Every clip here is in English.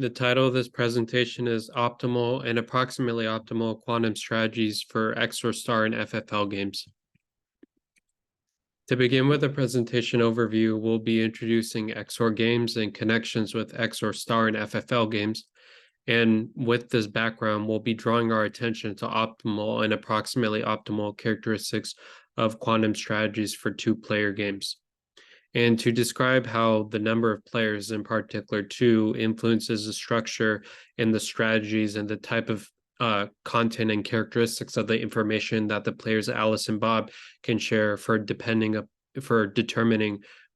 The title of this presentation is Optimal and Approximately Optimal Quantum Strategies for XOR and FFL Games. To begin with the presentation overview, we'll be introducing XOR games and connections with XOR and FFL games. And with this background, we'll be drawing our attention to optimal and approximately optimal characteristics of quantum strategies for two-player games. And to describe how the number of players, in particular two, influences the structure and the strategies and the type of content and characteristics of the information that the players Alice and Bob can share for determining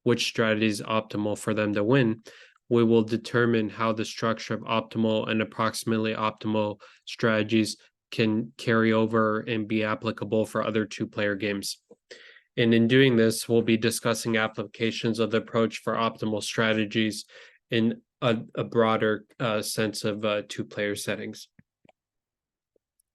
which strategy is optimal for them to win. We will determine how the structure of optimal and approximately optimal strategies can carry over and be applicable for other two-player games. And in doing this, we'll be discussing applications of the approach for optimal strategies in a broader sense of two-player settings.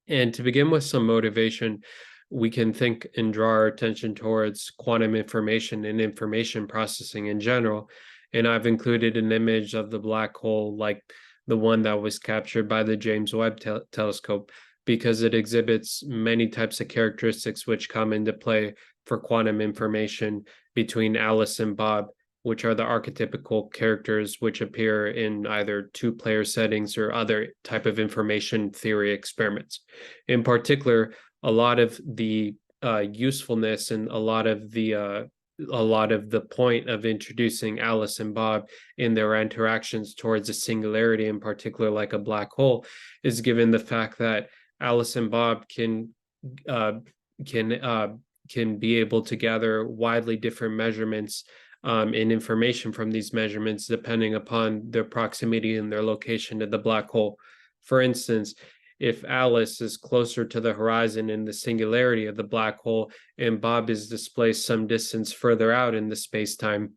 And to begin with some motivation, we can think and draw our attention towards quantum information and information processing in general. And I've included an image of the black hole like the one that was captured by the James Webb telescope, because it exhibits many types of characteristics which come into play for quantum information between Alice and Bob, which are the archetypical characters which appear in either two-player settings or other type of information theory experiments. In particular, a lot of the usefulness and a lot of the point of introducing Alice and Bob in their interactions towards a singularity, in particular like a black hole, is given the fact that Alice and Bob can be able to gather widely different measurements and information from these measurements depending upon their proximity and their location to the black hole. For instance, if Alice is closer to the horizon in the singularity of the black hole and Bob is displaced some distance further out in the space-time,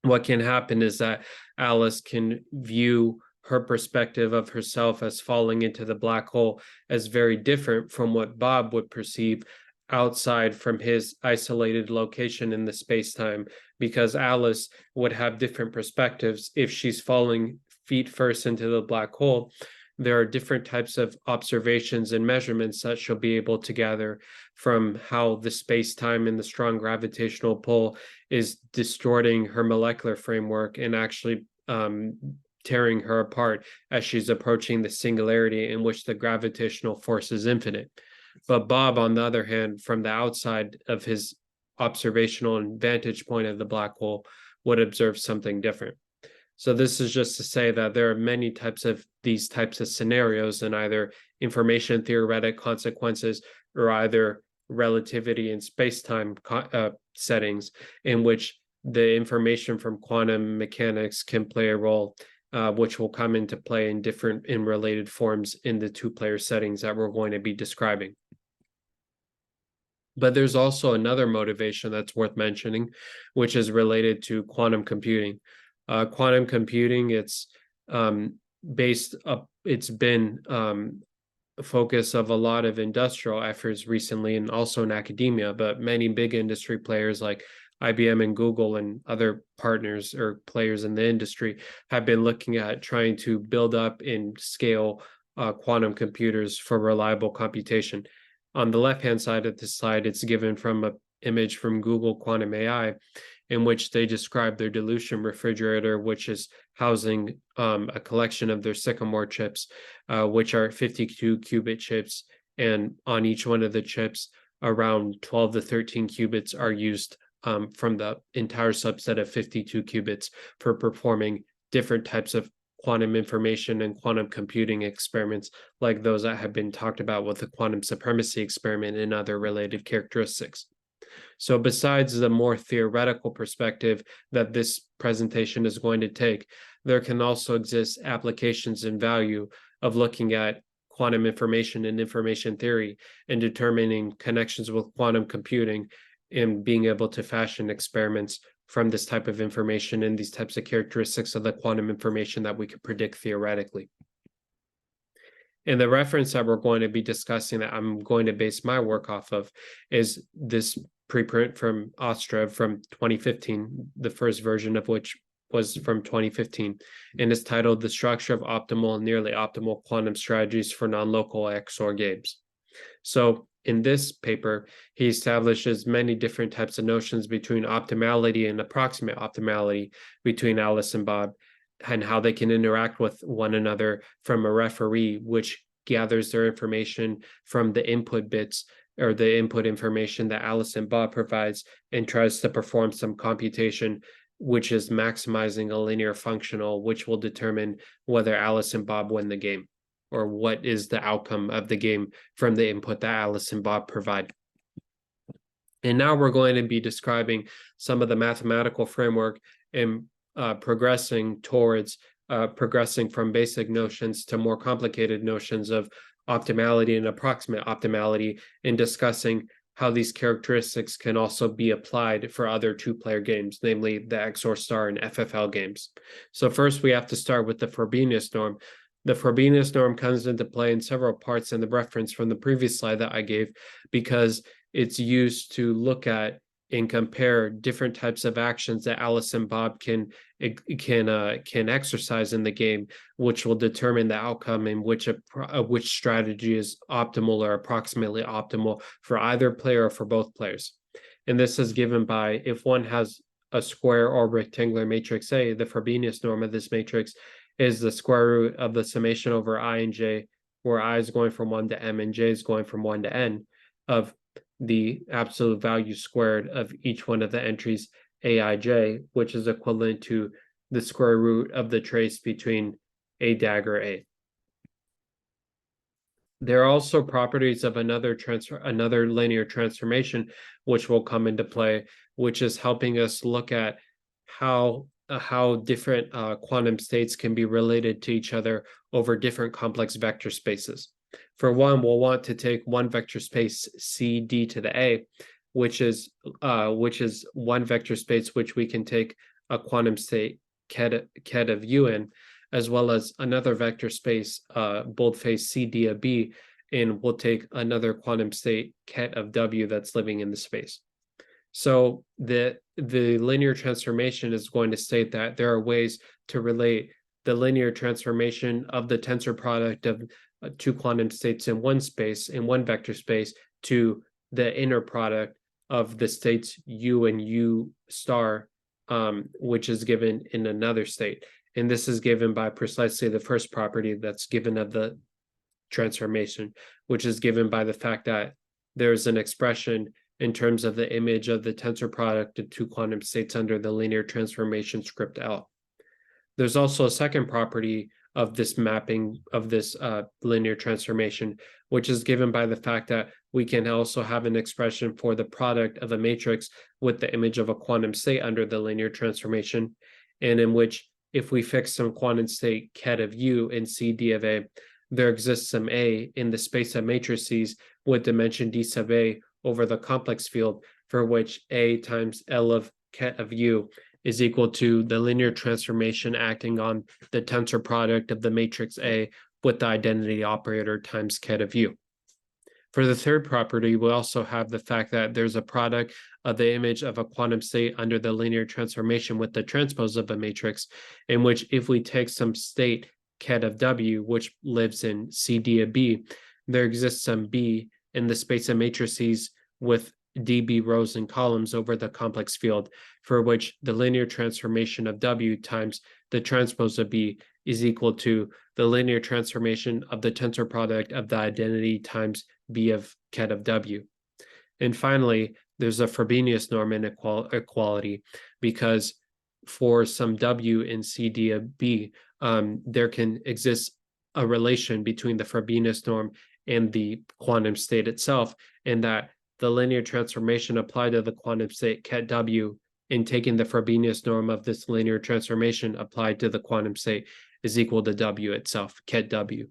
what can happen is that Alice can view her perspective of herself as falling into the black hole as very different from what Bob would perceive outside from his isolated location in the space-time, because Alice would have different perspectives if she's falling feet first into the black hole. There are different types of observations and measurements that she'll be able to gather from how the space-time and the strong gravitational pull is distorting her molecular framework and actually tearing her apart as she's approaching the singularity in which the gravitational force is infinite. But Bob, on the other hand, from the outside of his observational and vantage point of the black hole, would observe something different. So this is just to say that there are many types of these types of scenarios in either information theoretic consequences or either relativity and space-time settings in which the information from quantum mechanics can play a role, which will come into play in different and related forms in the two-player settings that we're going to be describing. But there's also another motivation that's worth mentioning, which is related to quantum computing. Quantum computing, it's been a focus of a lot of industrial efforts recently and also in academia, but many big industry players like IBM and Google and other partners or players in the industry have been looking at trying to build up and scale quantum computers for reliable computation. On the left-hand side of this slide, it's given from an image from Google Quantum AI, in which they describe their dilution refrigerator, which is housing a collection of their Sycamore chips, which are 52-qubit chips. And on each one of the chips, around 12 to 13 qubits are used from the entire subset of 52 qubits for performing different types of quantum information and quantum computing experiments like those that have been talked about with the quantum supremacy experiment and other related characteristics. So besides the more theoretical perspective that this presentation is going to take, there can also exist applications and value of looking at quantum information and information theory and determining connections with quantum computing and being able to fashion experiments from this type of information and these types of characteristics of the quantum information that we could predict theoretically. And the reference that we're going to be discussing that I'm going to base my work off of is this preprint from Ostrev from 2015, the first version of which was from 2015 and is titled The Structure of Optimal and Nearly Optimal Quantum Strategies for Non-Local XOR Games. So in this paper, he establishes many different types of notions between optimality and approximate optimality between Alice and Bob, and how they can interact with one another from a referee, which gathers their information from the input bits or the input information that Alice and Bob provides and tries to perform some computation, which is maximizing a linear functional, which will determine whether Alice and Bob win the game, or what is the outcome of the game from the input that Alice and Bob provide. And now we're going to be describing some of the mathematical framework and progressing from basic notions to more complicated notions of optimality and approximate optimality, and discussing how these characteristics can also be applied for other two-player games, namely the XOR star and FFL games. So first we have to start with the Frobenius norm. The Frobenius norm comes into play in several parts in the reference from the previous slide that I gave, because it's used to look at and compare different types of actions that Alice and Bob can exercise in the game, which will determine the outcome in which strategy is optimal or approximately optimal for either player or for both players. And this is given by, if one has a square or rectangular matrix A, the Frobenius norm of this matrix is the square root of the summation over I and j, where I is going from 1 to m and j is going from 1 to n, of the absolute value squared of each one of the entries aij, which is equivalent to the square root of the trace between a dagger a. There are also properties of another linear transformation which will come into play, which is helping us look at how different quantum states can be related to each other over different complex vector spaces. For one, we'll want to take one vector space C d to the a, which is one vector space which we can take a quantum state ket of u in, as well as another vector space boldface C d of b, and we'll take another quantum state ket of w that's living in the space. So the linear transformation is going to state that there are ways to relate the linear transformation of the tensor product of two quantum states in one space, in one vector space, to the inner product of the states u and u star, which is given in another state. And this is given by precisely the first property that's given of the transformation, which is given by the fact that there's an expression in terms of the image of the tensor product of two quantum states under the linear transformation script L. There's also a second property of this mapping of this linear transformation, which is given by the fact that we can also have an expression for the product of a matrix with the image of a quantum state under the linear transformation, and in which, if we fix some quantum state ket of u in C d of a, there exists some a in the space of matrices with dimension d sub a over the complex field, for which a times L of ket of u is equal to the linear transformation acting on the tensor product of the matrix A with the identity operator times ket of u. For the third property, we also have the fact that there's a product of the image of a quantum state under the linear transformation with the transpose of a matrix, in which if we take some state ket of w, which lives in C d of b, there exists some b in the space of matrices with db rows and columns over the complex field, for which the linear transformation of w times the transpose of b is equal to the linear transformation of the tensor product of the identity times b of ket of w. And finally, there's a Frobenius norm inequality, because for some w in C d of b, there can exist a relation between the Frobenius norm and the quantum state itself, and that the linear transformation applied to the quantum state ket w in taking the Frobenius norm of this linear transformation applied to the quantum state is equal to w itself, ket w.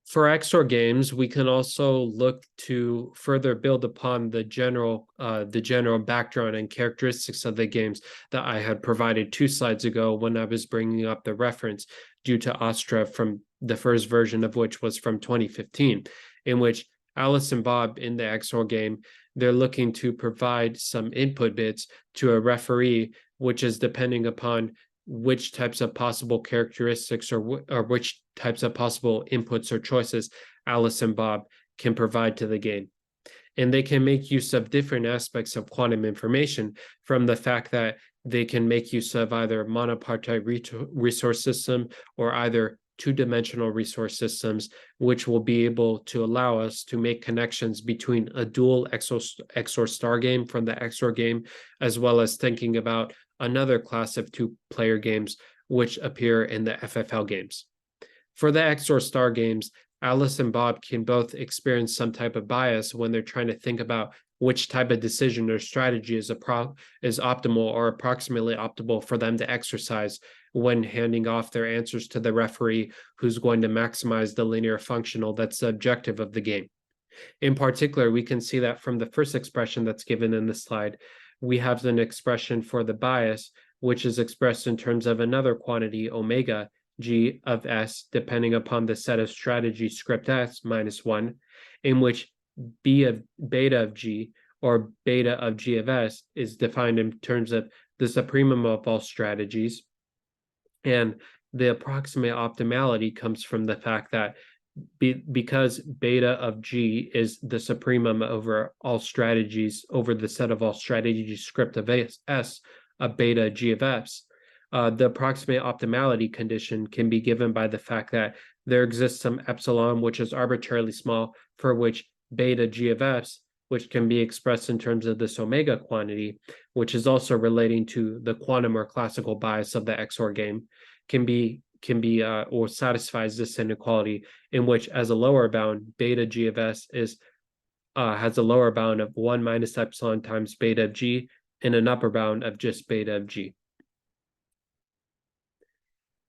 For XOR games, we can also look to further build upon the general background and characteristics of the games that I had provided 2 slides ago when I was bringing up the reference due to Astra, from the first version of which was from 2015, in which Alice and Bob in the XOR game, they're looking to provide some input bits to a referee, which is depending upon which types of possible characteristics or which types of possible inputs or choices Alice and Bob can provide to the game. And they can make use of different aspects of quantum information, from the fact that they can make use of either monopartite resource system or either two-dimensional resource systems, which will be able to allow us to make connections between a dual XOR star game from the XOR game, as well as thinking about another class of two-player games which appear in the FFL games. For the XOR star games, Alice and Bob can both experience some type of bias when they're trying to think about which type of decision or strategy is optimal or approximately optimal for them to exercise when handing off their answers to the referee, who's going to maximize the linear functional that's the objective of the game. In particular, we can see that from the first expression that's given in the slide, we have an expression for the bias, which is expressed in terms of another quantity, omega, g of s, depending upon the set of strategy script s minus 1, in which b of beta of g or beta of g of s is defined in terms of the supremum of all strategies. And the approximate optimality comes from the fact that because beta of g is the supremum over all strategies, over the set of all strategy script of s, a beta g of s, the approximate optimality condition can be given by the fact that there exists some epsilon, which is arbitrarily small, for which beta g of s, which can be expressed in terms of this omega quantity, which is also relating to the quantum or classical bias of the XOR game, can be or satisfies this inequality, in which as a lower bound, beta g of s has a lower bound of 1 minus epsilon times beta of g and an upper bound of just beta of g.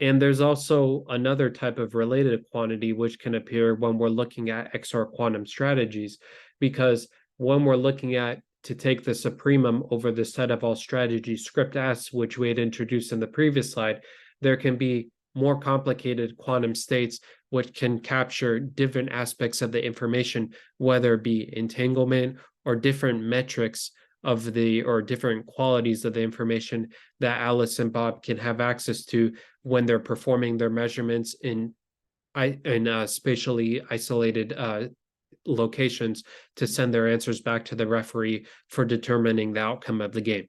And there's also another type of related quantity which can appear when we're looking at XOR quantum strategies, because when we're looking at to take the supremum over the set of all strategies script s, which we had introduced in the previous slide, there can be more complicated quantum states which can capture different aspects of the information, whether it be entanglement or different metrics of the or different qualities of the information that Alice and Bob can have access to when they're performing their measurements in spatially isolated locations to send their answers back to the referee for determining the outcome of the game.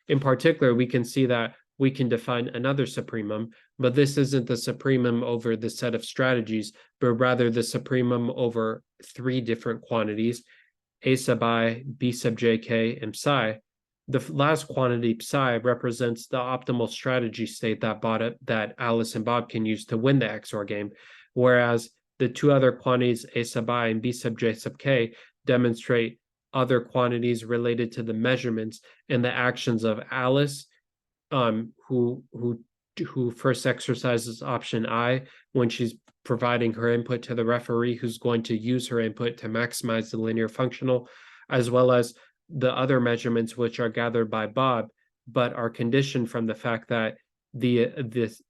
In particular, we can see that we can define another supremum, but this isn't the supremum over the set of strategies, but rather the supremum over three different quantities, a sub I, b sub jk, and psi. The last quantity, psi, represents the optimal strategy state that Alice and Bob can use to win the XOR game, whereas the two other quantities, a sub I and b sub j sub k, demonstrate other quantities related to the measurements and the actions of Alice, who first exercises option I when she's providing her input to the referee, who's going to use her input to maximize the linear functional, as well as the other measurements which are gathered by Bob, but are conditioned from the fact that the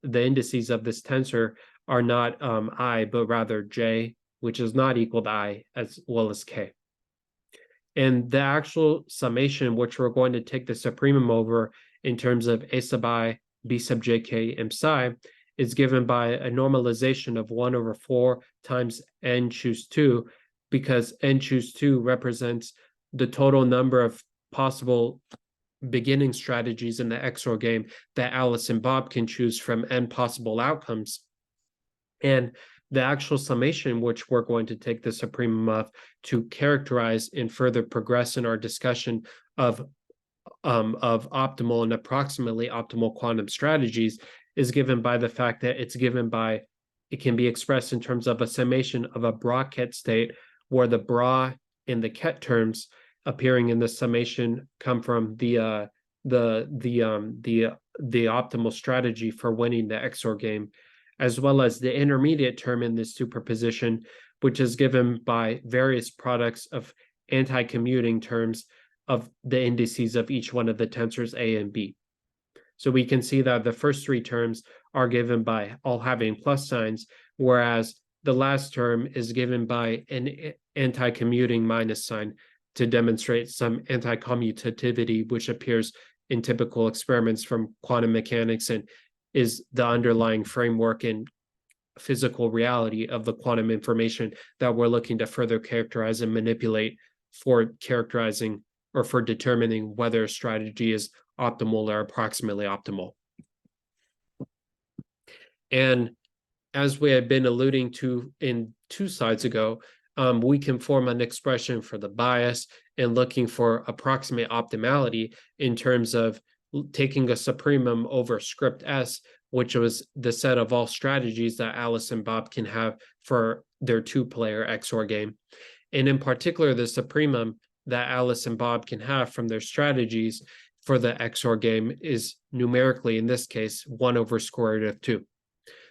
indices of this tensor are not I, but rather J, which is not equal to I, as well as K. And the actual summation, which we're going to take the supremum over in terms of a sub I, b sub jk, and psi, is given by a normalization of 1 over 4 times n choose 2, because n choose 2 represents the total number of possible beginning strategies in the XOR game that Alice and Bob can choose from n possible outcomes. And the actual summation, which we're going to take the supremum of to characterize and further progress in our discussion of optimal and approximately optimal quantum strategies, is given by the fact that it can be expressed in terms of a summation of a bra-ket state, where the bra and the ket terms appearing in the summation come from the optimal strategy for winning the XOR game, as well as the intermediate term in this superposition, which is given by various products of anti-commuting terms of the indices of each one of the tensors A and B. So we can see that the first three terms are given by all having plus signs, whereas the last term is given by an anti-commuting minus sign, to demonstrate some anti-commutativity, which appears in typical experiments from quantum mechanics and is the underlying framework and physical reality of the quantum information that we're looking to further characterize and manipulate for characterizing or for determining whether a strategy is optimal or approximately optimal. And as we had been alluding to in 2 slides ago, we can form an expression for the bias and looking for approximate optimality in terms of taking a supremum over script S, which was the set of all strategies that Alice and Bob can have for their 2-player XOR game. And in particular, the supremum that Alice and Bob can have from their strategies for the XOR game is numerically, in this case, 1 over square root of 2.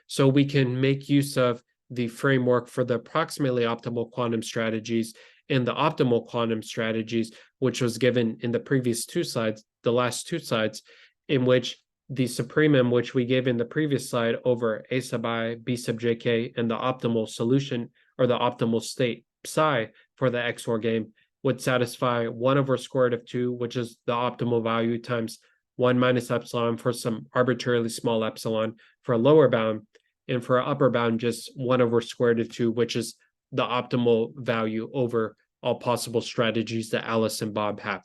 So we can make use of the framework for the approximately optimal quantum strategies and the optimal quantum strategies, which was given in the previous 2 slides, the last 2 slides, in which the supremum, which we gave in the previous slide over A sub I, B sub jk, and the optimal solution or the optimal state psi for the XOR game would satisfy 1 over square root of 2, which is the optimal value, times 1 minus epsilon for some arbitrarily small epsilon for a lower bound, and for an upper bound, just 1 over square root of 2, which is the optimal value over all possible strategies that Alice and Bob have.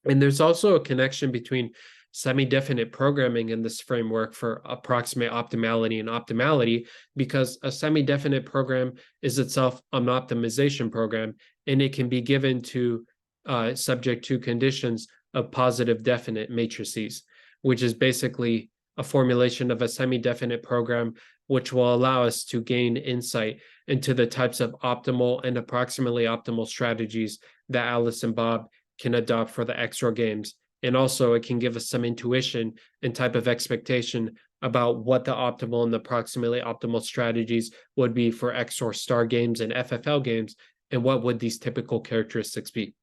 And there's also a connection between semi-definite programming in this framework for approximate optimality and optimality, because a semi-definite program is itself an optimization program, and it can be given to subject to conditions of positive definite matrices, which is basically a formulation of a semi-definite program, which will allow us to gain insight into the types of optimal and approximately optimal strategies that Alice and Bob can adopt for the XOR games. And also it can give us some intuition and type of expectation about what the optimal and the approximately optimal strategies would be for XOR star games and FFL games, and what would these typical characteristics be.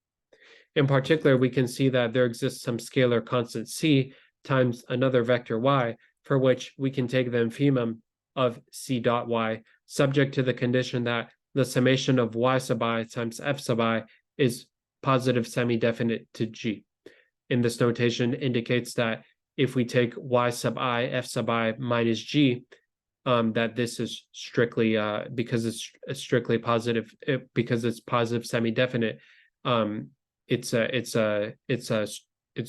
In particular, we can see that there exists some scalar constant C times another vector y, for which we can take the infimum of C dot y, subject to the condition that the summation of y sub I times f sub I is positive semi-definite to G. In this notation indicates that if we take y sub I, f sub I minus G, that this is strictly, because it's strictly positive, because it's positive semi-definite, it's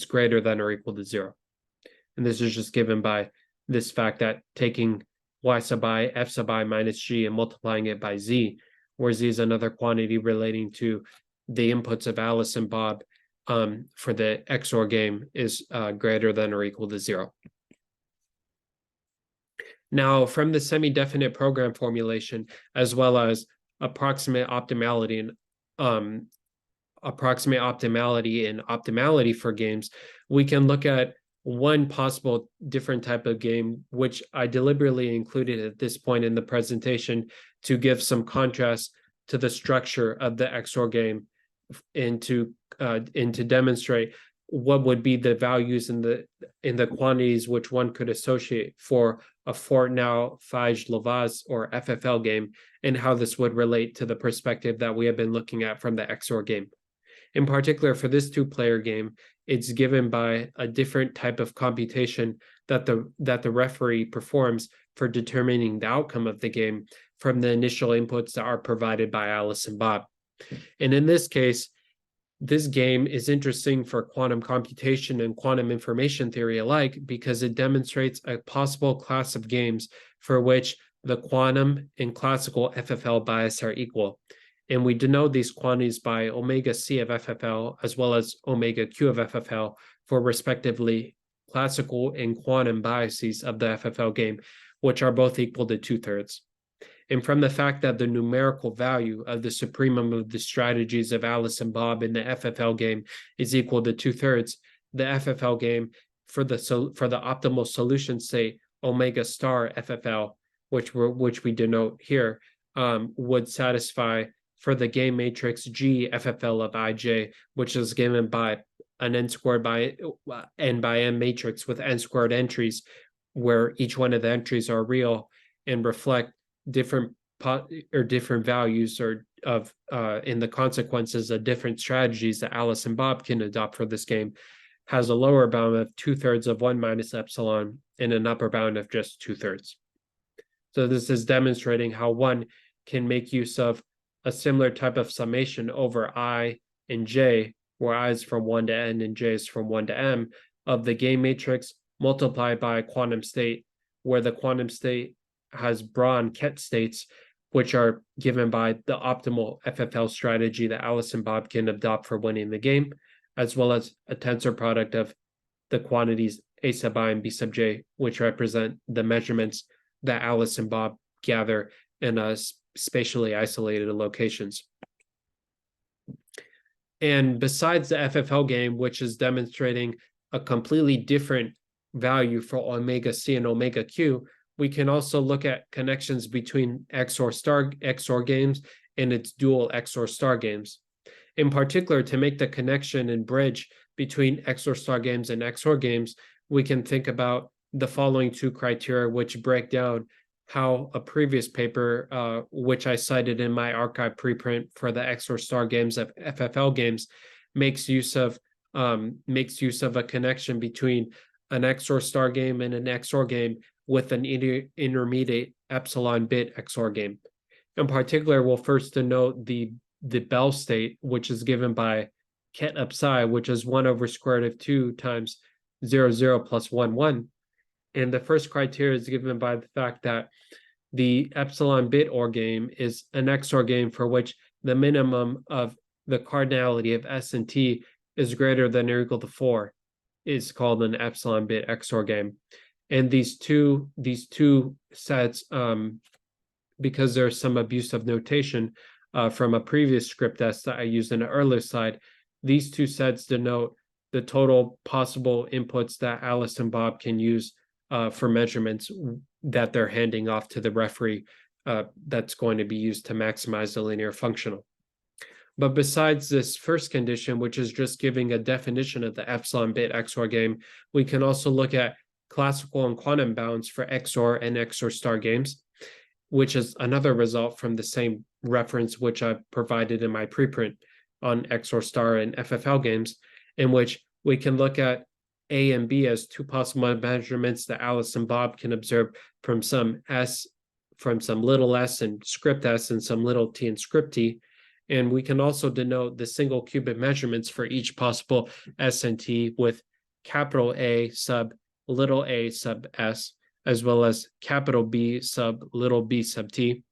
greater than or equal to 0. And this is just given by this fact that taking y sub I, f sub I minus G and multiplying it by Z, where Z is another quantity relating to the inputs of Alice and Bob for the XOR game, is greater than or equal to 0. Now, from the semi-definite program formulation, as well as approximate optimality and optimality for games, we can look at one possible different type of game, which I deliberately included at this point in the presentation to give some contrast to the structure of the XOR game, and to demonstrate what would be the values in the quantities which one could associate for a Fortnau, Fige, Lavaz, or FFL game, and how this would relate to the perspective that we have been looking at from the XOR game. In particular, for this 2-player game, it's given by a different type of computation that the referee performs for determining the outcome of the game from the initial inputs that are provided by Alice and Bob. And in this case, this game is interesting for quantum computation and quantum information theory alike, because it demonstrates a possible class of games for which the quantum and classical FFL bias are equal. And we denote these quantities by omega C of FFL as well as omega Q of FFL for respectively classical and quantum biases of the FFL game, which are both equal to 2/3. And from the fact that the numerical value of the supremum of the strategies of Alice and Bob in the FFL game is equal to 2/3, the FFL game for the optimal solution state omega star FFL, which we denote here, would satisfy for the game matrix G FFL of IJ, which is given by an n squared by n by m matrix with n squared entries, where each one of the entries are real and reflect different different values or of in the consequences of different strategies that Alice and Bob can adopt for this game has a lower bound of 2/3 of 1 minus epsilon and an upper bound of just 2/3. So this is demonstrating how one can make use of a similar type of summation over I and J, where I is from 1 to n and J is from 1 to m, of the game matrix multiplied by a quantum state, where the quantum state has Braun Ket states, which are given by the optimal FFL strategy that Alice and Bob can adopt for winning the game, as well as a tensor product of the quantities A sub I and B sub J, which represent the measurements that Alice and Bob gather in spatially isolated locations. And besides the FFL game, which is demonstrating a completely different value for omega C and omega Q, we can also look at connections between XOR games and its dual XOR star games. In particular, to make the connection and bridge between XOR star games and XOR games, we can think about the following two criteria, which break down how a previous paper, which I cited in my archive preprint for the XOR star games of FFL games, makes use of a connection between an XOR star game and an XOR game with an intermediate epsilon bit XOR game. In particular, we'll first denote the Bell state, which is given by ket up psi, which is 1 over square root of 2 times 0, 0 plus 1, 1. And the first criteria is given by the fact that the epsilon bit OR game is an XOR game for which the minimum of the cardinality of S and T is greater than or equal to 4, is called an epsilon bit XOR game. And these two sets, because there's some abuse of notation from a previous script test that I used in an earlier slide, these two sets denote the total possible inputs that Alice and Bob can use for measurements that they're handing off to the referee that's going to be used to maximize the linear functional. But besides this first condition, which is just giving a definition of the epsilon bit XOR game, we can also look at classical and quantum bounds for XOR and XOR star games, which is another result from the same reference which I provided in my preprint on XOR star and FFL games, in which we can look at A and B as two possible measurements that Alice and Bob can observe from some little s and script s and some little t and script t. And we can also denote the single qubit measurements for each possible s and t with capital A sub little a sub s, as well as capital B sub little b sub t,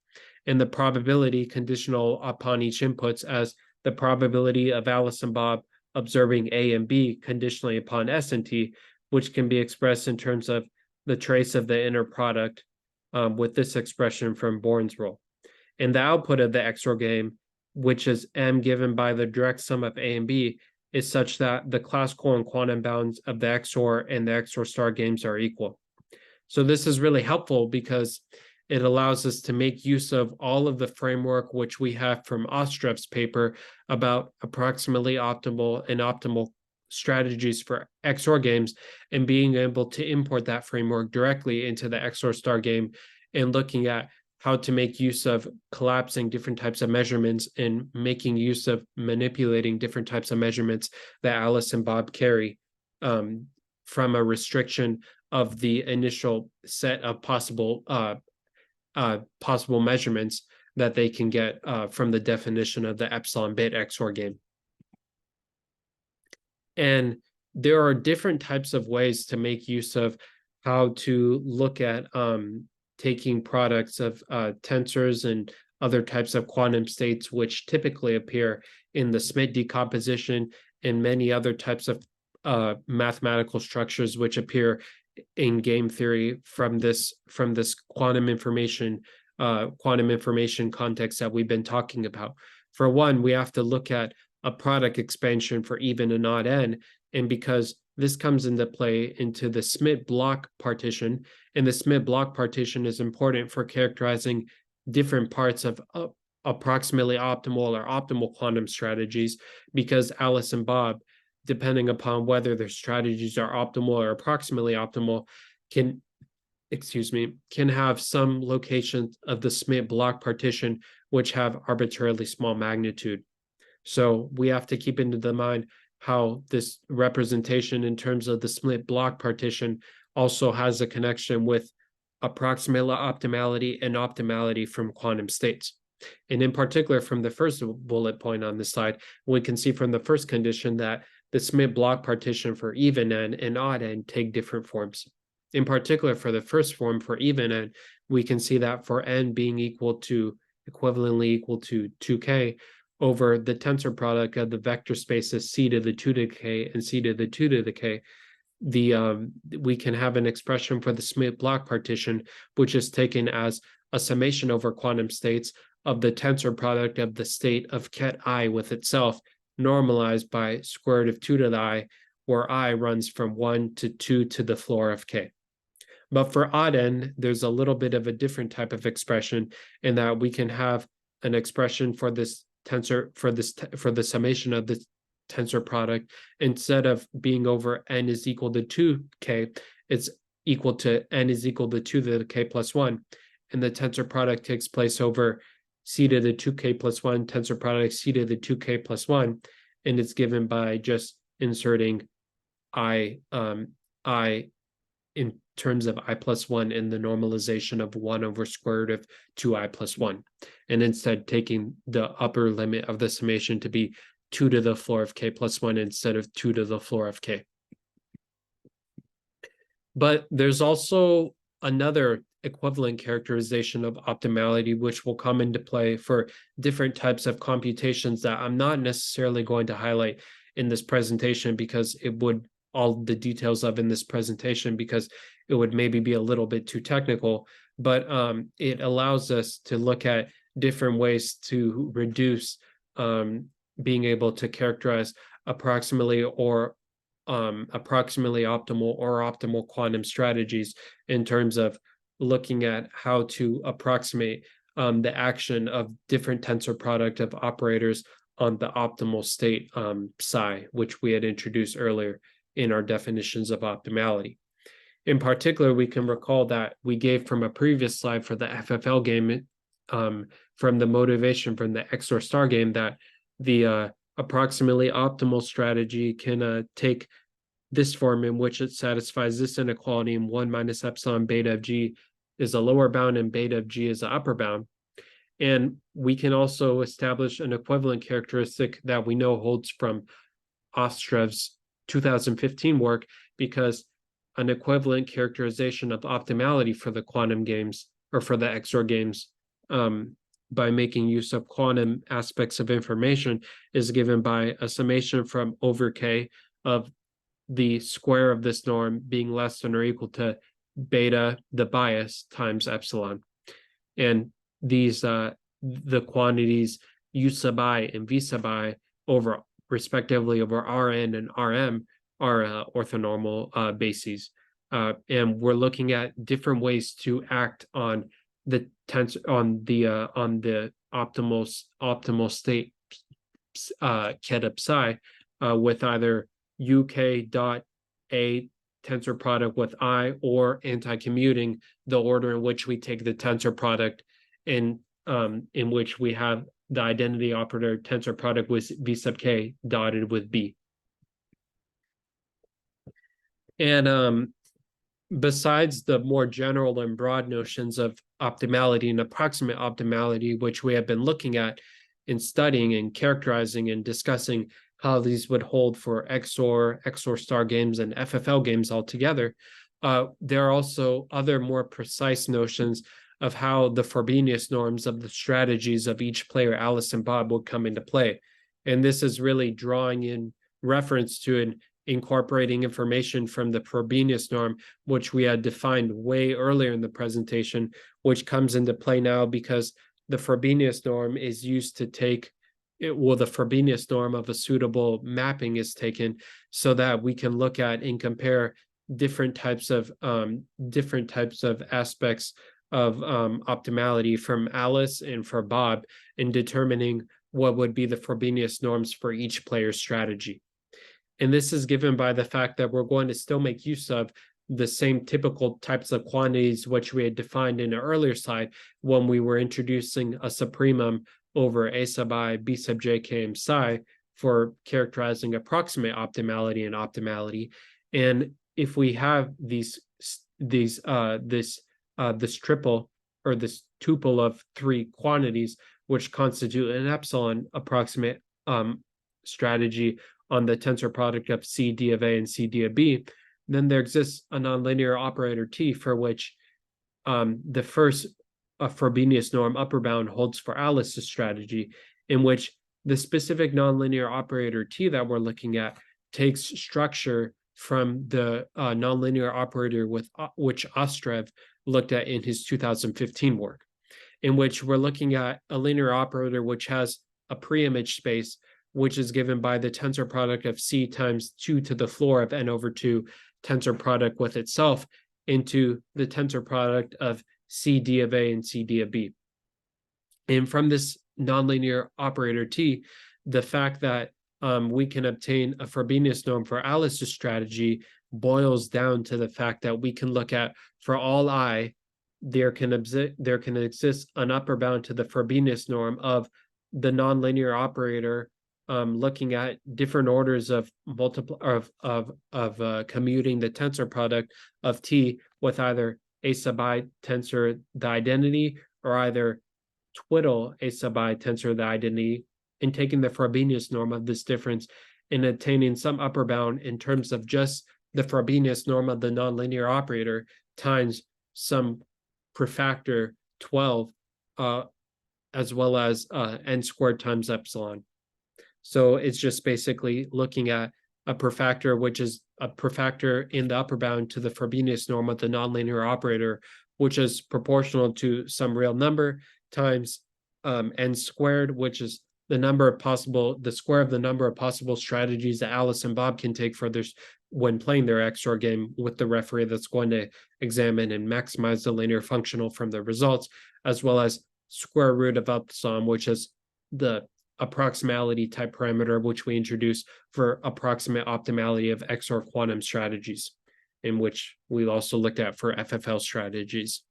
and the probability conditional upon each inputs as the probability of Alice and Bob observing A and B conditionally upon S and T, which can be expressed in terms of the trace of the inner product with this expression from Born's rule. And the output of the XOR game, which is M given by the direct sum of A and B, is such that the classical and quantum bounds of the XOR and the XOR star games are equal. So this is really helpful because it allows us to make use of all of the framework which we have from Ostrev's paper about approximately optimal and optimal strategies for XOR games, and being able to import that framework directly into the XOR star game and looking at how to make use of collapsing different types of measurements and making use of manipulating different types of measurements that Alice and Bob carry from a restriction of the initial set of possible measurements that they can get from the definition of the epsilon bit XOR game. And there are different types of ways to make use of how to look at taking products of tensors and other types of quantum states, which typically appear in the Schmidt decomposition and many other types of mathematical structures which appear in game theory from this quantum information context that we've been talking about. For one, we have to look at a product expansion for even and odd n, and because this comes into play into the Schmidt block partition, and the Schmidt block partition is important for characterizing different parts of approximately optimal or optimal quantum strategies, because Alice and Bob, depending upon whether their strategies are optimal or approximately optimal, can can have some locations of the Smith block partition which have arbitrarily small magnitude. So we have to keep into mind how this representation in terms of the Smith block partition also has a connection with approximate optimality and optimality from quantum states. And in particular, from the first bullet point on this slide, we can see from the first condition that the Smith block partition for even n and odd n take different forms. In particular, for the first form, for even n, we can see that for n being equivalently equal to 2k over the tensor product of the vector spaces c to the 2 to the k and c to the 2 to the k, we can have an expression for the Smith block partition, which is taken as a summation over quantum states of the tensor product of the state of ket I with itself, normalized by square root of 2 to the I, where I runs from 1 to 2 to the floor of k. But for odd n, there's a little bit of a different type of expression in that we can have an expression for this tensor, for the summation of the tensor product. Instead of being over n is equal to 2k, it's equal to n is equal to 2 to the k plus 1. And the tensor product takes place over c to the 2k plus 1, tensor product c to the 2k plus 1. And it's given by just inserting I in terms of I plus 1 in the normalization of 1 over square root of 2i plus 1. And instead taking the upper limit of the summation to be 2 to the floor of k plus 1 instead of 2 to the floor of k. But there's also another equivalent characterization of optimality, which will come into play for different types of computations that I'm not necessarily going to highlight in this presentation because it would all the details of in this presentation because it would maybe be a little bit too technical, but it allows us to look at different ways to reduce being able to characterize approximately optimal or optimal quantum strategies in terms of looking at how to approximate the action of different tensor product of operators on the optimal state psi, which we had introduced earlier in our definitions of optimality. In particular, we can recall that we gave from a previous slide for the FFL game from the motivation from the XOR star game that the approximately optimal strategy can take this form in which it satisfies this inequality in 1 minus epsilon beta of g is a lower bound and beta of g is an upper bound. And we can also establish an equivalent characteristic that we know holds from Ostrev's 2015 work, because an equivalent characterization of optimality for the quantum games or for the XOR games by making use of quantum aspects of information is given by a summation from over k of the square of this norm being less than or equal to beta, the bias, times epsilon. And these, the quantities u sub I and v sub I over respectively over Rn and Rm are orthonormal bases. And we're looking at different ways to act on the optimal state ket of psi with either uk dot a tensor product with I or anti-commuting the order in which we take the tensor product in which we have the identity operator tensor product with v sub k dotted with b. And besides the more general and broad notions of optimality and approximate optimality, which we have been looking at in studying and characterizing and discussing how these would hold for XOR star games, and FFL games altogether, there are also other more precise notions of how the Frobenius norms of the strategies of each player, Alice and Bob, would come into play. And this is really drawing in reference to an incorporating information from the Frobenius norm, which we had defined way earlier in the presentation, which comes into play now because the Frobenius norm is used to take the Frobenius norm of a suitable mapping is taken so that we can look at and compare different types of aspects of optimality from Alice and for Bob in determining what would be the Frobenius norms for each player's strategy. And this is given by the fact that we're going to still make use of the same typical types of quantities which we had defined in an earlier slide when we were introducing a supremum over a sub I, b sub j, k, and psi for characterizing approximate optimality and optimality. And if we have this triple or this tuple of three quantities which constitute an epsilon approximate strategy on the tensor product of C d of A and C d of B, then there exists a nonlinear operator T for which the first Frobenius norm upper bound holds for Alice's strategy, in which the specific nonlinear operator T that we're looking at takes structure from the nonlinear operator with which Ostrev looked at in his 2015 work, in which we're looking at a linear operator which has a pre-image space, which is given by the tensor product of C times 2 to the floor of n over 2 tensor product with itself into the tensor product of C d of A and C d of B. And from this nonlinear operator T, the fact that we can obtain a Frobenius norm for Alice's strategy boils down to the fact that we can look at, for all I, there can exist an upper bound to the Frobenius norm of the nonlinear operator looking at different orders of commuting the tensor product of T with either a sub I tensor the identity or either twiddle a sub I tensor the identity, and taking the Frobenius norm of this difference and attaining some upper bound in terms of just the Frobenius norm of the nonlinear operator times some prefactor 12 as well as n squared times epsilon. So it's just basically looking at a prefactor, which is a prefactor in the upper bound to the Frobenius norm of the nonlinear operator, which is proportional to some real number times n squared, which is the square of the number of possible strategies that Alice and Bob can take for this when playing their XOR game with the referee that's going to examine and maximize the linear functional from the results, as well as square root of epsilon, which is the approximality type parameter which we introduce for approximate optimality of XOR quantum strategies, in which we also looked at for FFL strategies.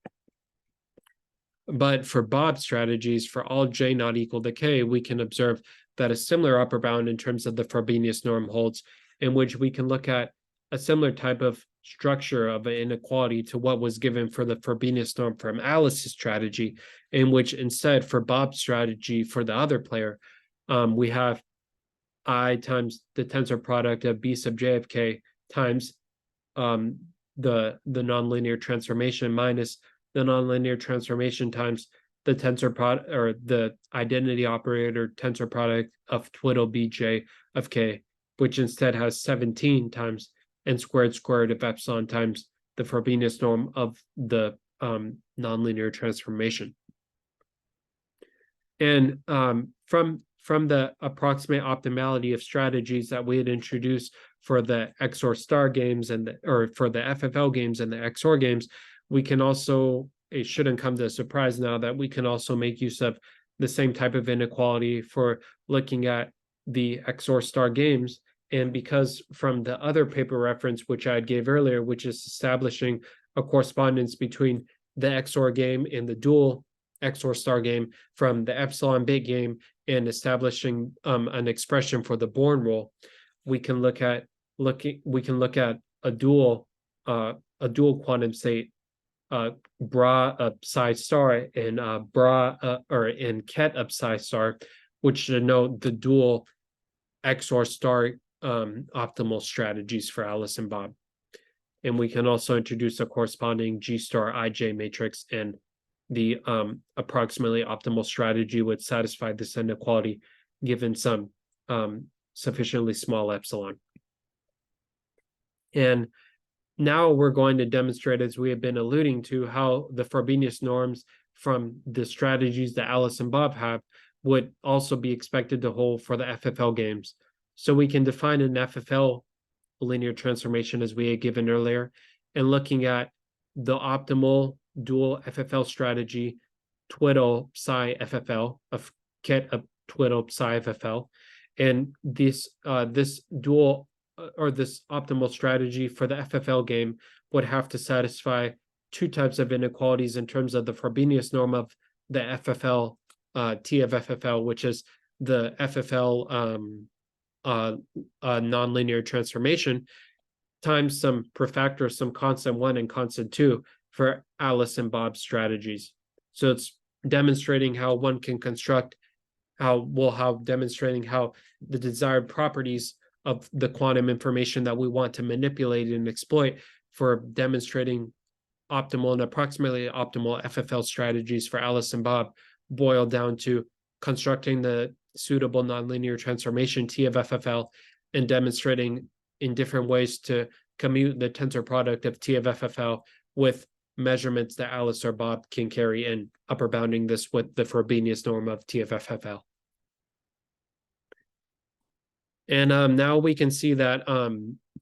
But for Bob strategies, for all j not equal to k, we can observe that a similar upper bound in terms of the Frobenius norm holds, in which we can look at a similar type of structure of an inequality to what was given for the Frobenius norm from Alice's strategy, in which instead for Bob's strategy for the other player, we have I times the tensor product of B sub j of k times the nonlinear transformation minus the nonlinear transformation times the tensor product or the identity operator tensor product of twiddle bj of k, which instead has 17 times n squared of epsilon times the Frobenius norm of the nonlinear transformation. And from the approximate optimality of strategies that we had introduced for the XOR star games or for the FFL games and the XOR games, we can also, it shouldn't come to a surprise now that we can also make use of the same type of inequality for looking at the XOR star games. And because from the other paper reference, which I gave earlier, which is establishing a correspondence between the XOR game and the dual XOR star game from the epsilon bit game and establishing an expression for the Born rule, we can look at a dual quantum state bra of psi star and and ket of psi star, which denote the dual XOR star optimal strategies for Alice and Bob. And we can also introduce a corresponding G star IJ matrix, and the approximately optimal strategy would satisfy this inequality given some sufficiently small epsilon. And now we're going to demonstrate, as we have been alluding to, how the Frobenius norms from the strategies that Alice and Bob have would also be expected to hold for the FFL games. So we can define an FFL linear transformation as we had given earlier, and looking at the optimal dual FFL strategy, twiddle psi FFL, of ket of twiddle psi FFL, and this dual this optimal strategy for the FFL game would have to satisfy two types of inequalities in terms of the Frobenius norm of the FFL, T of FFL, which is the FFL nonlinear transformation, times some prefactor, some constant 1 and constant 2 for Alice and Bob strategies. So it's demonstrating how one can construct demonstrating how the desired properties of the quantum information that we want to manipulate and exploit for demonstrating optimal and approximately optimal FFL strategies for Alice and Bob boil down to constructing the suitable nonlinear transformation T of FFL and demonstrating in different ways to commute the tensor product of T of FFL with measurements that Alice or Bob can carry and upper bounding this with the Frobenius norm of T of FFL. And now we can see that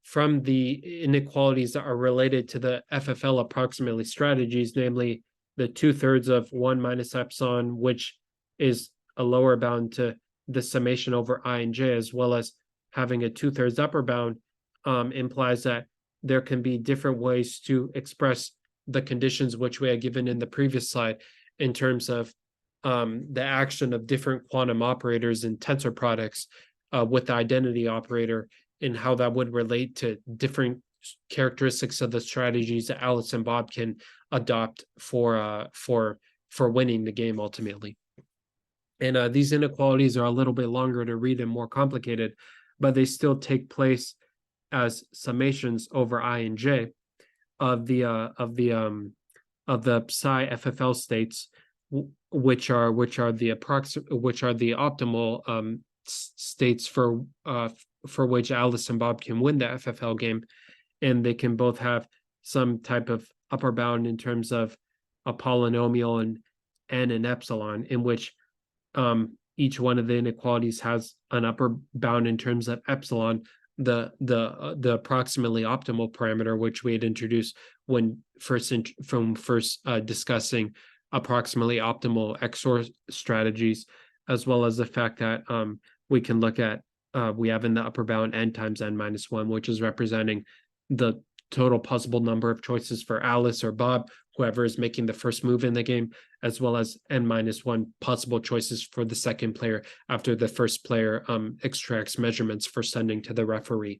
from the inequalities that are related to the FFL approximately strategies, namely the 2/3 of 1 minus epsilon, which is a lower bound to the summation over I and j, as well as having a 2/3 upper bound, implies that there can be different ways to express the conditions which we had given in the previous slide in terms of the action of different quantum operators and tensor products with the identity operator and how that would relate to different characteristics of the strategies that Alice and Bob can adopt for winning the game ultimately. And these inequalities are a little bit longer to read and more complicated, but they still take place as summations over I and j of the psi FFL states, which are the optimal states for which Alice and Bob can win the FFL game, and they can both have some type of upper bound in terms of a polynomial and n and epsilon, in which each one of the inequalities has an upper bound in terms of epsilon, the approximately optimal parameter, which we had introduced when first discussing approximately optimal XOR strategies, as well as the fact that we can look at we have in the upper bound n times n minus 1, which is representing the total possible number of choices for Alice or Bob, whoever is making the first move in the game, as well as n minus 1 possible choices for the second player after the first player extracts measurements for sending to the referee.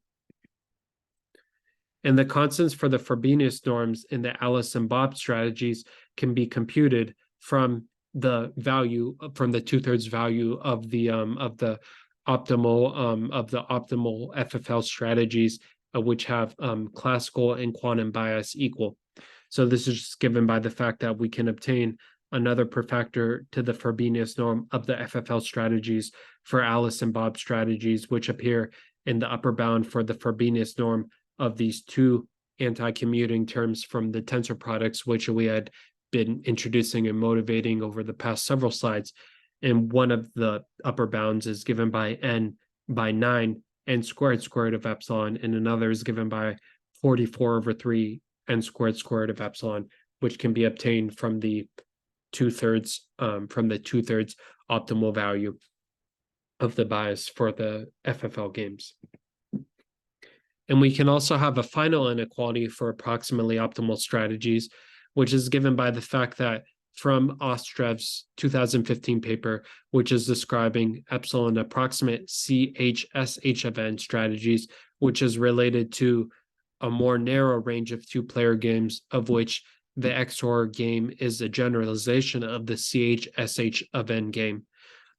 And the constants for the Frobenius norms in the Alice and Bob strategies can be computed from the 2/3 value of the optimal FFL strategies, which have classical and quantum bias equal. So this is just given by the fact that we can obtain another prefactor to the Frobenius norm of the FFL strategies for Alice and Bob strategies, which appear in the upper bound for the Frobenius norm of these two anti-commuting terms from the tensor products, which we had been introducing and motivating over the past several slides. And one of the upper bounds is given by n by 9, n squared of epsilon, and another is given by 44/3 n squared of epsilon, which can be obtained from the 2/3 optimal value of the bias for the FFL games. And we can also have a final inequality for approximately optimal strategies, which is given by the fact that from Ostrev's 2015 paper, which is describing epsilon approximate CHSH of n strategies, which is related to a more narrow range of two-player games, of which the XOR game is a generalization of the CHSH of n game.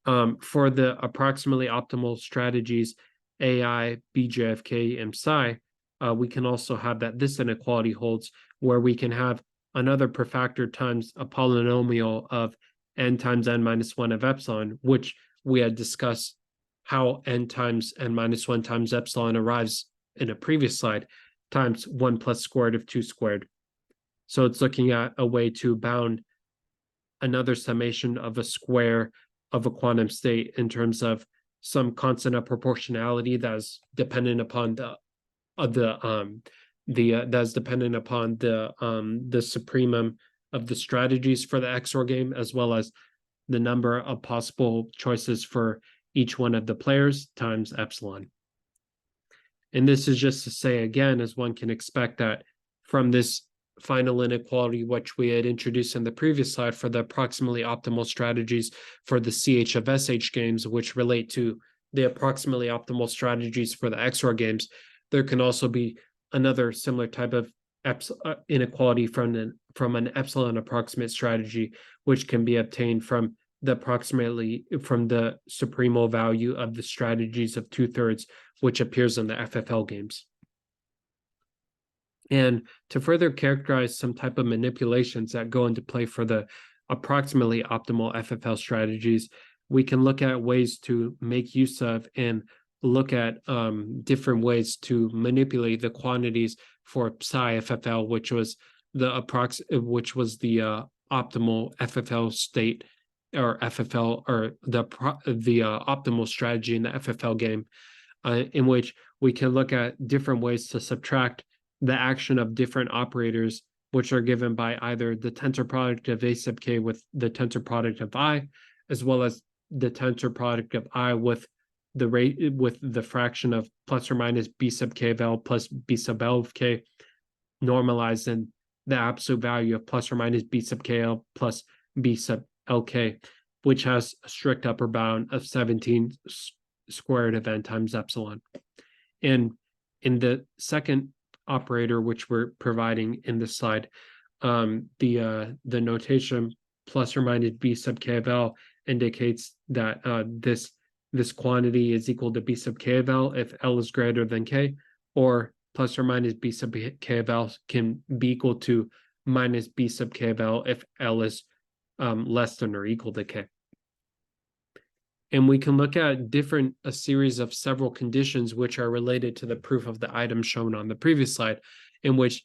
For the approximately optimal strategies AI, BJFK, and psi, we can also have that this inequality holds, where we can have another prefactor times a polynomial of n times n minus 1 of epsilon, which we had discussed how n times n minus 1 times epsilon arrives in a previous slide, times 1 plus square root of 2 squared. So it's looking at a way to bound another summation of a square of a quantum state in terms of some constant of proportionality that's dependent upon the supremum of the strategies for the XOR game, as well as the number of possible choices for each one of the players times epsilon. And this is just to say, again, as one can expect, that from this final inequality, which we had introduced in the previous slide for the approximately optimal strategies for the CH of SH games, which relate to the approximately optimal strategies for the XOR games, there can also be another similar type of inequality from an epsilon approximate strategy, which can be obtained from the supremo value of the strategies of 2/3, which appears in the FFL games. And to further characterize some type of manipulations that go into play for the approximately optimal FFL strategies, we can look at ways to make use of and look at different ways to manipulate the quantities for psi FFL, which was the optimal FFL state, or FFL, or the optimal strategy in the FFL game, in which we can look at different ways to subtract the action of different operators, which are given by either the tensor product of A sub k with the tensor product of I, as well as the tensor product of I with the fraction of plus or minus B sub k of L plus B sub L of k, normalized in the absolute value of plus or minus B sub KL plus B sub LK, which has a strict upper bound of 17 square root of n times epsilon. And in the second operator, which we're providing in this slide, the notation plus or minus B sub k of L indicates that this quantity is equal to B sub k of L if L is greater than k, or plus or minus B sub k of L can be equal to minus B sub k of L if L is less than or equal to k. And we can look at a series of several conditions which are related to the proof of the item shown on the previous slide, in which,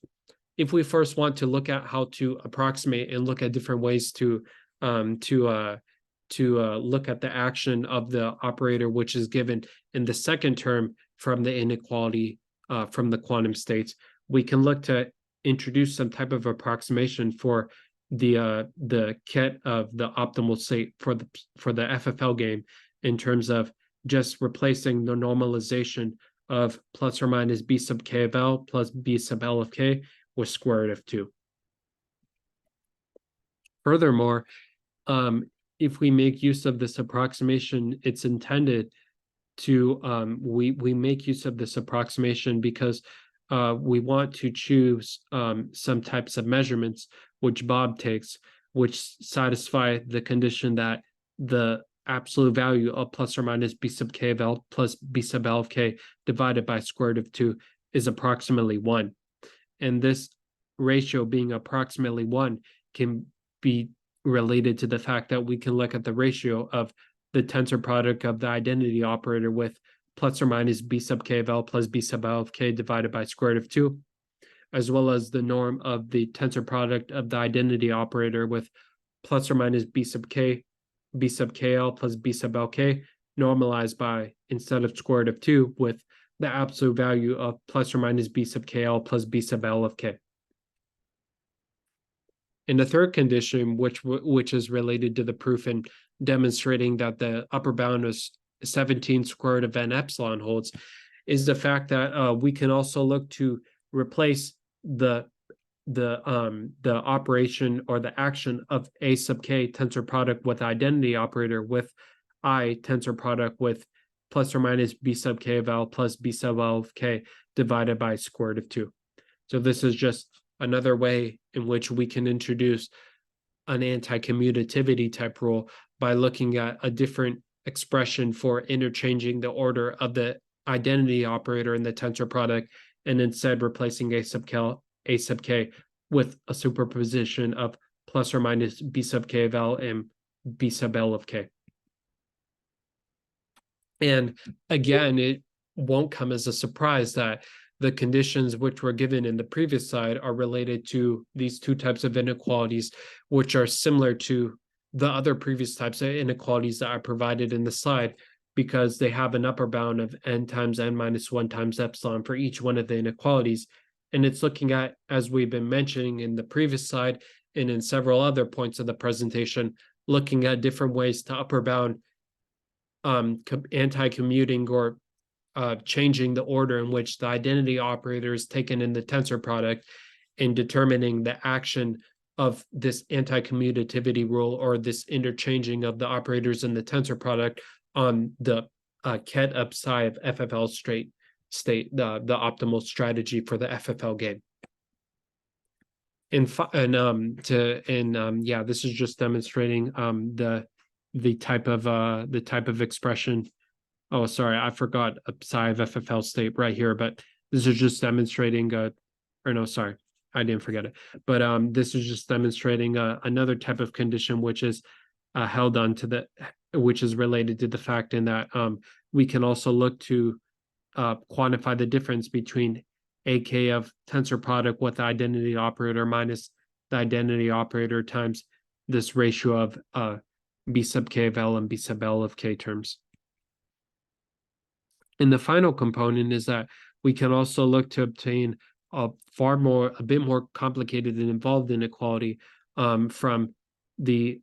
if we first want to look at how to approximate and look at different ways to look at the action of the operator, which is given in the second term from the inequality from the quantum states, we can look to introduce some type of approximation for the ket of the optimal state for the FFL game, in terms of just replacing the normalization of plus or minus B sub k of L plus B sub L of k with square root of 2. Furthermore, if we make use of this approximation, it's intended to we make use of this approximation because we want to choose some types of measurements which Bob takes, which satisfy the condition that the absolute value of plus or minus B sub k of L plus B sub L of k divided by square root of 2 is approximately 1. And this ratio being approximately 1 can be related to the fact that we can look at the ratio of the tensor product of the identity operator with plus or minus B sub k of L plus B sub L of k divided by square root of 2, as well as the norm of the tensor product of the identity operator with plus or minus B sub k, B sub KL plus B sub LK, normalized by, instead of square root of 2, with the absolute value of plus or minus B sub KL plus B sub L of k. And the third condition, which is related to the proof and demonstrating that the upper bound is 17 square root of n epsilon holds, is the fact that we can also look to replace the operation or the action of A sub k tensor product with identity operator with I tensor product with plus or minus B sub k of L plus B sub L of k divided by square root of 2. So this is just another way in which we can introduce an anti-commutativity type rule by looking at a different expression for interchanging the order of the identity operator in the tensor product, and instead replacing A sub k with a superposition of plus or minus B sub k of L and B sub L of k. And again, it won't come as a surprise that the conditions which were given in the previous slide are related to these two types of inequalities, which are similar to the other previous types of inequalities that I provided in the slide, because they have an upper bound of n times n minus 1 times epsilon for each one of the inequalities. And it's looking at, as we've been mentioning in the previous slide and in several other points of the presentation, looking at different ways to upper bound anti-commuting or changing the order in which the identity operator is taken in the tensor product and determining the action of this anti-commutativity rule, or this interchanging of the operators in the tensor product on the ket up psi of FFL state, the optimal strategy for the FFL game. This is just demonstrating the type of expression. Oh, sorry, I forgot a psi of FFL state right here, but this is just demonstrating sorry, I didn't forget it. But this is just demonstrating another type of condition, which is held on to which is related to the fact in that we can also look to quantify the difference between AK of tensor product with the identity operator minus the identity operator times this ratio of B sub K of L and B sub L of K terms. And the final component is that we can also look to obtain a bit more complicated and involved inequality from the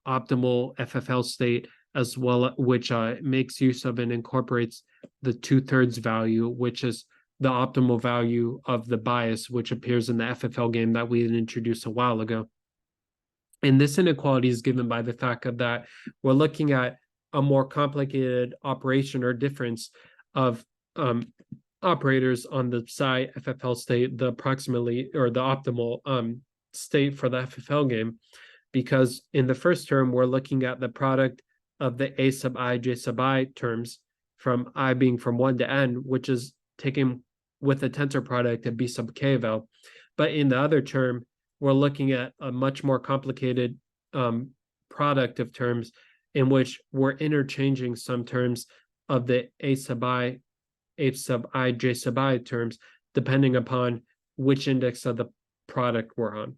optimal FFL state, as well, which makes use of and incorporates the 2/3 value, which is the optimal value of the bias, which appears in the FFL game that we had introduced a while ago. And this inequality is given by the fact that we're looking at a more complicated operation or difference of operators on the psi FFL state, the approximately or the optimal state for the FFL game, because in the first term, we're looking at the product of the A sub I, J sub I terms from I being from 1 to n, which is taken with the tensor product of B sub K of L. But in the other term, we're looking at a much more complicated product of terms in which we're interchanging some terms of the A sub I, J sub I terms, depending upon which index of the product we're on.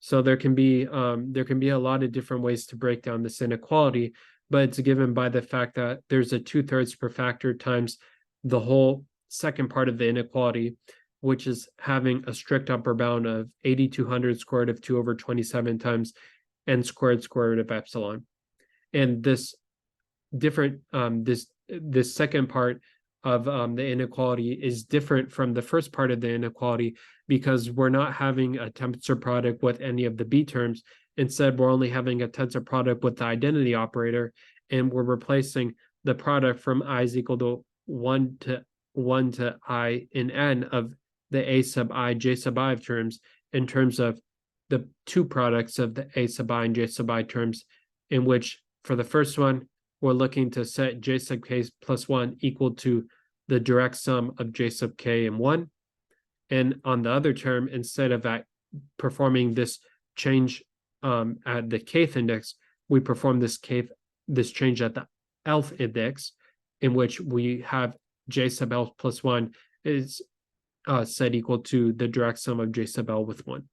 So there can be a lot of different ways to break down this inequality, but it's given by the fact that there's a 2/3 per factor times the whole second part of the inequality, which is having a strict upper bound of 8200 square root of 2 over 27 times n squared square root of epsilon. And this this second part of the inequality is different from the first part of the inequality because we're not having a tensor product with any of the B terms. Instead, we're only having a tensor product with the identity operator, and we're replacing the product from I is equal to 1 to I in n of the A sub I, J sub I terms in terms of the two products of the A sub I and J sub I terms, in which for the first one, we're looking to set J sub K plus 1 equal to the direct sum of J sub K and 1. And on the other term, instead of performing this change at the kth index, we perform this change at the lth index, in which we have J sub L plus 1 is set equal to the direct sum of J sub L with 1.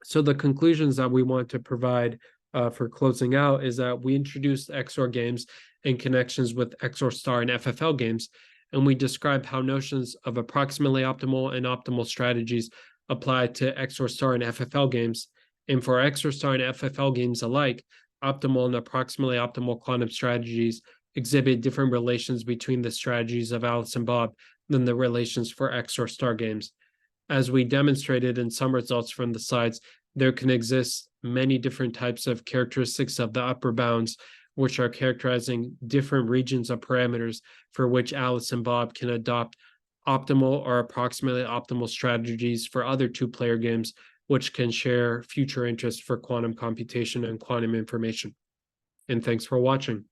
So the conclusions that we want to provide for closing out is that we introduced XOR games in connections with XOR star and FFL games, and we described how notions of approximately optimal and optimal strategies apply to XOR star and FFL games. And for XOR star and FFL games alike, optimal and approximately optimal quantum strategies exhibit different relations between the strategies of Alice and Bob than the relations for XOR star games. As we demonstrated in some results from the slides, there can exist many different types of characteristics of the upper bounds, which are characterizing different regions of parameters for which Alice and Bob can adopt optimal or approximately optimal strategies for other two-player games, which can share future interest for quantum computation and quantum information. And thanks for watching.